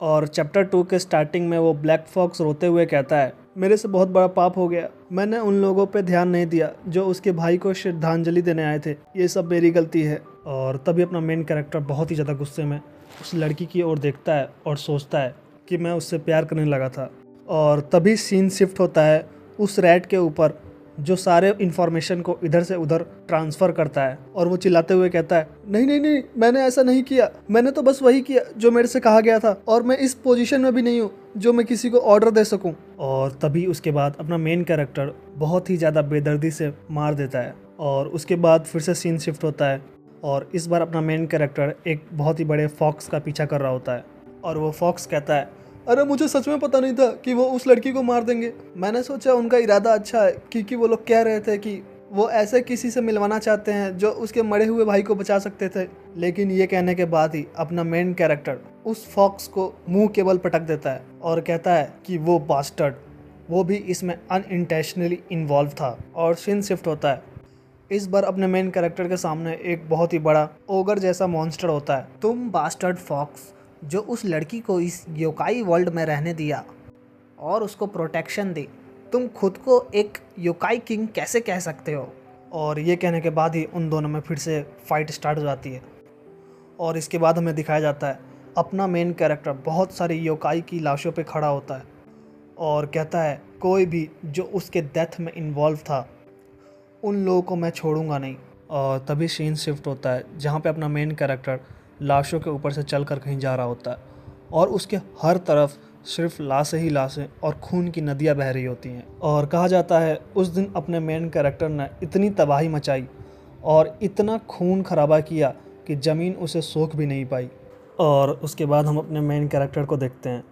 और चैप्टर 2 के स्टार्टिंग में वो ब्लैक फॉक्स रोते हुए कहता है, मेरे से बहुत बड़ा पाप हो गया, मैंने उन लोगों पे ध्यान नहीं दिया जो उसके भाई को श्रद्धांजलि देने आए थे, ये सब मेरी गलती है। और तभी अपना मेन कैरेक्टर बहुत ही ज़्यादा गुस्से में उस लड़की की ओर देखता है और सोचता है कि मैं उससे प्यार करने लगा था। और तभी सीन शिफ्ट होता है उस रैट के ऊपर जो सारे इन्फॉर्मेशन को इधर से उधर ट्रांसफ़र करता है, और वो चिल्लाते हुए कहता है, नहीं नहीं नहीं, मैंने ऐसा नहीं किया, मैंने तो बस वही किया जो मेरे से कहा गया था, और मैं इस पोजीशन में भी नहीं हूँ जो मैं किसी को ऑर्डर दे सकूँ। और तभी उसके बाद अपना मेन कैरेक्टर बहुत ही ज़्यादा बेदर्दी से मार देता है। और उसके बाद फिर से सीन शिफ्ट होता है और इस बार अपना मेन कैरेक्टर एक बहुत ही बड़े फॉक्स का पीछा कर रहा होता है। और वो फॉक्स कहता है, अरे मुझे सच में पता नहीं था कि वो उस लड़की को मार देंगे। मैंने सोचा उनका इरादा अच्छा है, क्योंकि वो लोग कह रहे थे कि वो ऐसे किसी से मिलवाना चाहते हैं जो उसके मरे हुए भाई को बचा सकते थे। लेकिन ये कहने के बाद ही अपना मेन कैरेक्टर उस फॉक्स को मुंह के बल पटक देता है और कहता है कि वो बास्टर्ड, वो भी इसमें अनइंटेंशनली इन्वॉल्व था। और सीन शिफ्ट होता है। इस बार अपने मेन कैरेक्टर के सामने एक बहुत ही बड़ा ओगर जैसा मॉन्स्टर होता है। तुम बास्टर्ड फॉक्स जो उस लड़की को इस योकाई वर्ल्ड में रहने दिया और उसको प्रोटेक्शन दी, तुम खुद को एक योकाई किंग कैसे कह सकते हो? और ये कहने के बाद ही उन दोनों में फिर से फाइट स्टार्ट हो जाती है। और इसके बाद हमें दिखाया जाता है अपना मेन कैरेक्टर बहुत सारी योकाई की लाशों पे खड़ा होता है और कहता है, कोई भी जो उसके डेथ में इन्वॉल्व था उन लोगों को मैं छोड़ूंगा नहीं। और तभी सीन शिफ्ट होता है जहाँ पे अपना मेन कैरेक्टर लाशों के ऊपर से चलकर कहीं जा रहा होता है और उसके हर तरफ सिर्फ लाशें ही लाशें और खून की नदियाँ बह रही होती हैं। और कहा जाता है उस दिन अपने मेन कैरेक्टर ने इतनी तबाही मचाई और इतना खून खराबा किया कि ज़मीन उसे सोख भी नहीं पाई। और उसके बाद हम अपने मेन कैरेक्टर को देखते हैं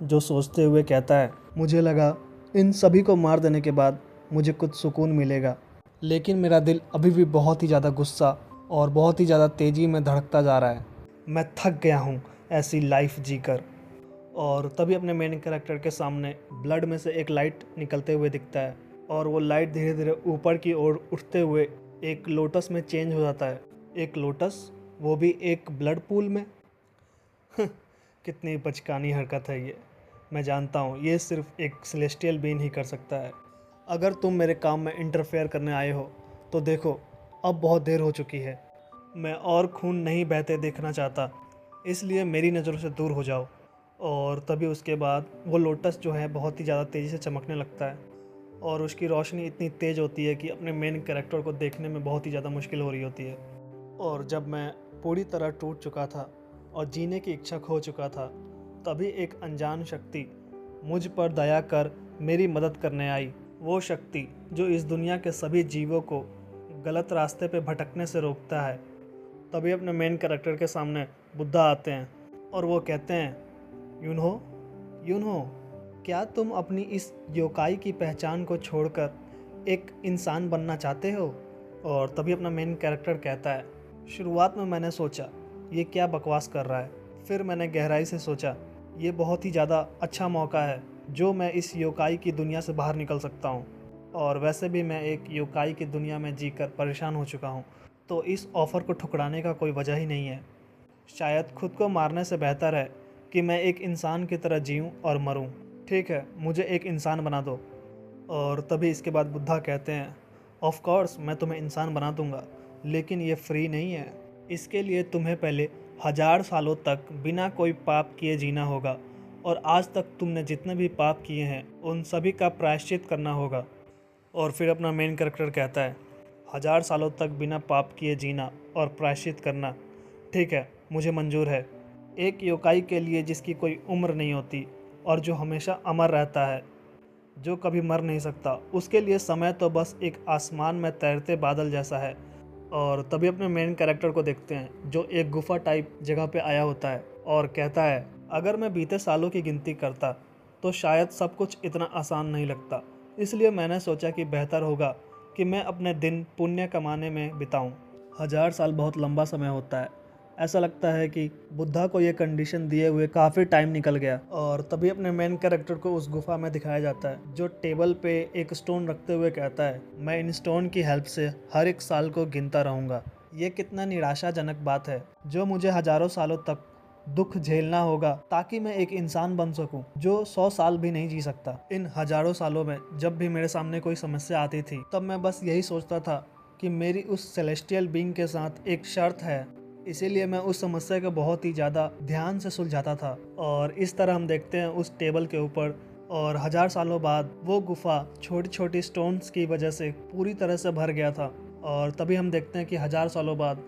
जो सोचते हुए कहता है, मुझे लगा इन सभी को मार देने के बाद मुझे कुछ सुकून मिलेगा, लेकिन मेरा दिल अभी भी बहुत ही ज़्यादा गुस्सा और बहुत ही ज़्यादा तेज़ी में धड़कता जा रहा है। मैं थक गया हूँ ऐसी लाइफ जीकर। और तभी अपने मेन कैरेक्टर के सामने ब्लड में से एक लाइट निकलते हुए दिखता है और वो लाइट धीरे धीरे ऊपर की ओर उठते हुए एक लोटस में चेंज हो जाता है। एक लोटस, वो भी एक ब्लड पूल में। कितनी बचकानी हरकत है ये। मैं जानता हूँ ये सिर्फ एक सेलेस्टियल बीइंग ही कर सकता है। अगर तुम मेरे काम में इंटरफेयर करने आए हो तो देखो, अब बहुत देर हो चुकी है। मैं और खून नहीं बहते देखना चाहता, इसलिए मेरी नज़रों से दूर हो जाओ। और तभी उसके बाद वो लोटस जो है बहुत ही ज़्यादा तेज़ी से चमकने लगता है और उसकी रोशनी इतनी तेज़ होती है कि अपने मेन कैरेक्टर को देखने में बहुत ही ज़्यादा मुश्किल हो रही होती है। और जब मैं पूरी तरह टूट चुका था और जीने की इच्छा खो चुका था, तभी एक अनजान शक्ति मुझ पर दया कर मेरी मदद करने आई। वो शक्ति जो इस दुनिया के सभी जीवों को गलत रास्ते पे भटकने से रोकता है। तभी अपने मेन कैरेक्टर के सामने बुद्धा आते हैं और वो कहते हैं, यूनहो, क्या तुम अपनी इस योकाई की पहचान को छोड़कर एक इंसान बनना चाहते हो? और तभी अपना मेन कैरेक्टर कहता है, शुरुआत में मैंने सोचा ये क्या बकवास कर रहा है, फिर मैंने गहराई से सोचा ये बहुत ही ज़्यादा अच्छा मौका है जो मैं इस योकाई की दुनिया से बाहर निकल सकता हूँ। और वैसे भी मैं एक योकाई की दुनिया में जीकर परेशान हो चुका हूँ, तो इस ऑफ़र को ठुकराने का कोई वजह ही नहीं है। शायद खुद को मारने से बेहतर है कि मैं एक इंसान की तरह जीऊँ और मरूँ। ठीक है, मुझे एक इंसान बना दो। और तभी इसके बाद बुद्धा कहते हैं, ऑफ कोर्स मैं तुम्हें इंसान बना दूंगा, लेकिन ये फ्री नहीं है। इसके लिए तुम्हें पहले 1000 सालों तक बिना कोई पाप किए जीना होगा और आज तक तुमने जितने भी पाप किए हैं उन सभी का प्रायश्चित करना होगा। और फिर अपना मेन कैरेक्टर कहता है, 1000 सालों तक बिना पाप किए जीना और प्रायश्चित करना, ठीक है, मुझे मंजूर है। एक योकाई के लिए जिसकी कोई उम्र नहीं होती और जो हमेशा अमर रहता है, जो कभी मर नहीं सकता, उसके लिए समय तो बस एक आसमान में तैरते बादल जैसा है। और तभी अपने मेन कैरेक्टर को देखते हैं जो एक गुफा टाइप जगह पे आया होता है और कहता है, अगर मैं बीते सालों की गिनती करता तो शायद सब कुछ इतना आसान नहीं लगता, इसलिए मैंने सोचा कि बेहतर होगा कि मैं अपने दिन पुण्य कमाने में बिताऊं। 1000 साल बहुत लंबा समय होता है। ऐसा लगता है कि बुद्धा को ये कंडीशन दिए हुए काफ़ी टाइम निकल गया। और तभी अपने मेन कैरेक्टर को उस गुफा में दिखाया जाता है जो टेबल पे एक स्टोन रखते हुए कहता है, मैं इन स्टोन की हेल्प से हर एक साल को गिनता रहूँगा। ये कितना निराशाजनक बात है जो मुझे हज़ारों सालों तक दुख झेलना होगा ताकि मैं एक इंसान बन सकूं जो 100 साल भी नहीं जी सकता। इन हजारों सालों में जब भी मेरे सामने कोई समस्या आती थी तब मैं बस यही सोचता था कि मेरी उस सेलेस्टियल बीइंग के साथ एक शर्त है, इसीलिए मैं उस समस्या को बहुत ही ज़्यादा ध्यान से सुलझाता था। और इस तरह हम देखते हैं उस टेबल के ऊपर, और 1000 सालों बाद वो गुफा छोटी छोटी स्टोन्स की वजह से पूरी तरह से भर गया था। और तभी हम देखते हैं कि 1000 सालों बाद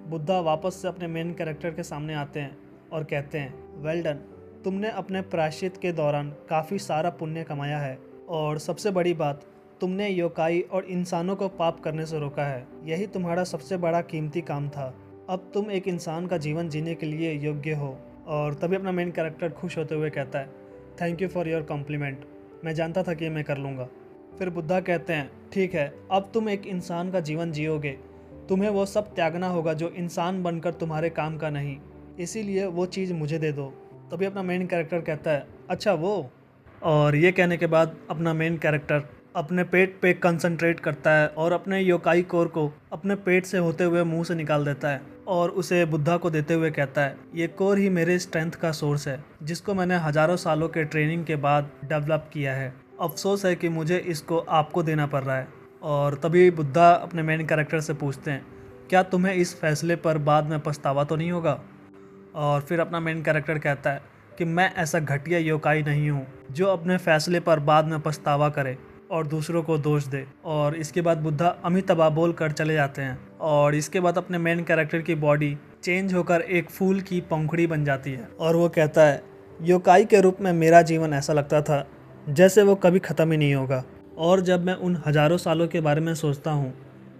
बुद्धा वापस से अपने मेन कैरेक्टर के सामने आते हैं और कहते हैं, वेल डन, तुमने अपने प्रायश्चित के दौरान काफ़ी सारा पुण्य कमाया है, और सबसे बड़ी बात, तुमने योकाई और इंसानों को पाप करने से रोका है। यही तुम्हारा सबसे बड़ा कीमती काम था। अब तुम एक इंसान का जीवन जीने के लिए योग्य हो। और तभी अपना मेन कैरेक्टर खुश होते हुए कहता है, thank you for your compliment, मैं जानता था कि मैं कर लूँगा। फिर बुद्धा कहते हैं, ठीक है, अब तुम एक इंसान का जीवन जियोगे, तुम्हें वो सब त्यागना होगा जो इंसान बनकर तुम्हारे काम का नहीं, इसीलिए वो चीज़ मुझे दे दो। तभी अपना मेन कैरेक्टर कहता है, अच्छा वो। और ये कहने के बाद अपना मेन कैरेक्टर अपने पेट पे कंसंट्रेट करता है और अपने योकाई कोर को अपने पेट से होते हुए मुंह से निकाल देता है और उसे बुद्धा को देते हुए कहता है, ये कोर ही मेरे स्ट्रेंथ का सोर्स है जिसको मैंने हजारों सालों के ट्रेनिंग के बाद डेवलप किया है। अफसोस है कि मुझे इसको आपको देना पड़ रहा है। और तभी बुद्धा अपने मेन कैरेक्टर से पूछते हैं, क्या तुम्हें इस फैसले पर बाद में पछतावा तो नहीं होगा? और फिर अपना मेन कैरेक्टर कहता है कि मैं ऐसा घटिया योकाई नहीं हूँ जो अपने फैसले पर बाद में पछतावा करे और दूसरों को दोष दे। और इसके बाद बुद्धा अमितबा बोल कर चले जाते हैं। और इसके बाद अपने मेन कैरेक्टर की बॉडी चेंज होकर एक फूल की पंखुड़ी बन जाती है और वो कहता है, योकाई के रूप में मेरा जीवन ऐसा लगता था जैसे वो कभी ख़त्म ही नहीं होगा। और जब मैं उन हजारों सालों के बारे में सोचता हूँ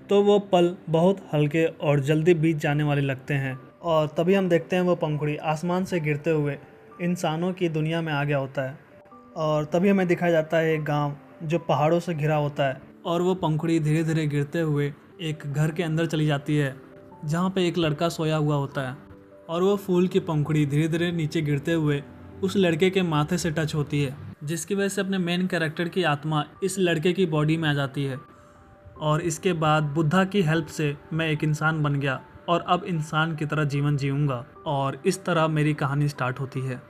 तो वो पल बहुत हल्के और जल्दी बीत जाने वाले लगते हैं। और तभी हम देखते हैं वो पंखुड़ी आसमान से गिरते हुए इंसानों की दुनिया में आ गया होता है। और तभी हमें दिखाया जाता है एक गांव जो पहाड़ों से घिरा होता है, और वो पंखुड़ी धीरे धीरे गिरते हुए एक घर के अंदर चली जाती है जहाँ पे एक लड़का सोया हुआ होता है। और वो फूल की पंखुड़ी धीरे धीरे नीचे गिरते हुए उस लड़के के माथे से टच होती है, जिसकी वजह से अपने मेन कैरेक्टर की आत्मा इस लड़के की बॉडी में आ जाती है। और इसके बाद बुद्धा की हेल्प से मैं एक इंसान बन गया और अब इंसान की तरह जीवन जीऊँगा। और इस तरह मेरी कहानी स्टार्ट होती है।